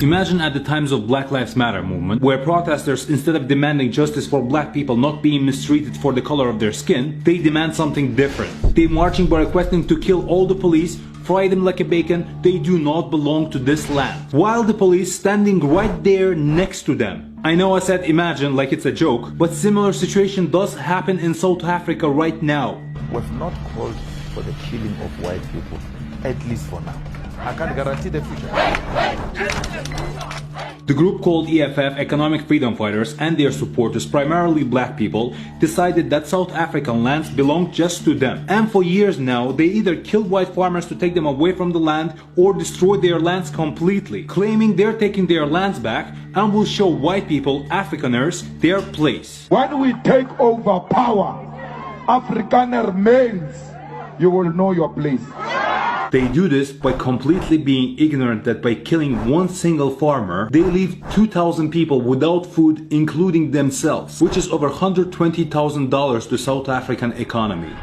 Imagine at the times of Black Lives Matter movement, where protesters, instead of demanding justice for black people not being mistreated for the color of their skin, they demand something different. They marching by requesting to kill all the police, fry them like a bacon. They do not belong to this land. While the police standing right there next to them. I know I said imagine like it's a joke, but similar situation does happen in South Africa right now. We've not called for the killing of white people, at least for now. I can't guarantee the future. The group called EFF, Economic Freedom Fighters, and their supporters, primarily black people, decided that South African lands belonged just to them. And for years now, they either killed white farmers to take them away from the land or destroyed their lands completely, claiming they're taking their lands back and will show white people, Afrikaners, their place. When we take over power, Afrikaner males, you will know your place. They do this by completely being ignorant that by killing one single farmer, they leave 2,000 people without food, including themselves, which is over $120,000 to South African economy.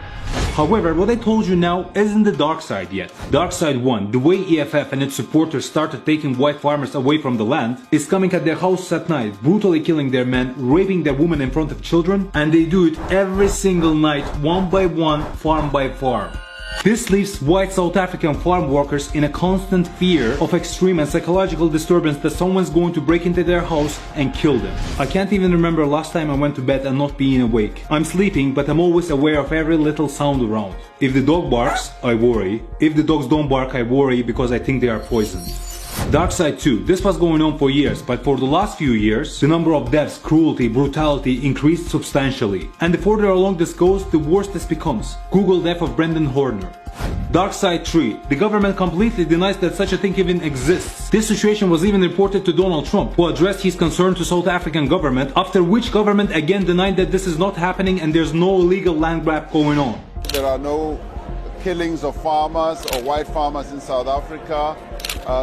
However, what I told you now isn't the dark side yet. Dark side 1, the way EFF and its supporters started taking white farmers away from the land, is coming at their houses at night, brutally killing their men, raping their women in front of children, and they do it every single night, one by one, farm by farm. This leaves white South African farm workers in a constant fear of extreme and psychological disturbance that someone's going to break into their house and kill them. I can't even remember last time I went to bed and not being awake. I'm sleeping, but I'm always aware of every little sound around. If the dog barks, I worry. If the dogs don't bark, I worry because I think they are poisoned. Dark side 2. This was going on for years, but for the last few years, the number of deaths, cruelty, brutality increased substantially. And the further along this goes, the worse this becomes. Google death of Brendan Horner. Dark side 3. The government completely denies that such a thing even exists. This situation was even reported to Donald Trump, who addressed his concern to South African government, after which government again denied that this is not happening and there's no illegal land grab going on. There are no killings of farmers or white farmers in South Africa.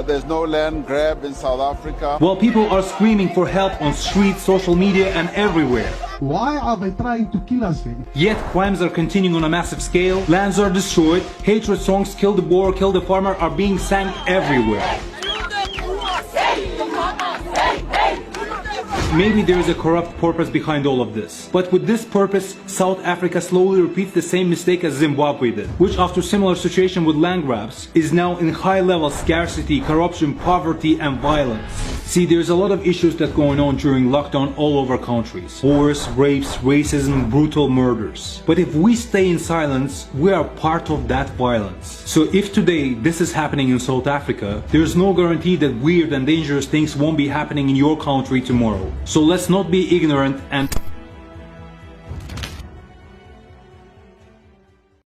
There's no land grab in South Africa. While people are screaming for help on streets, social media and everywhere. Why are they trying to kill us then? Yet crimes are continuing on a massive scale, lands are destroyed, hatred songs kill the boer, kill the farmer are being sang everywhere. Maybe there is a corrupt purpose behind all of this. But with this purpose, South Africa slowly repeats the same mistake as Zimbabwe did, which after similar situation with land grabs, is now in high level scarcity, corruption, poverty and violence. See, there's a lot of issues that going on during lockdown all over countries. Wars, rapes, racism, brutal murders. But if we stay in silence, we are part of that violence. So if today this is happening in South Africa, there's no guarantee that weird and dangerous things won't be happening in your country tomorrow. So let's not be ignorant and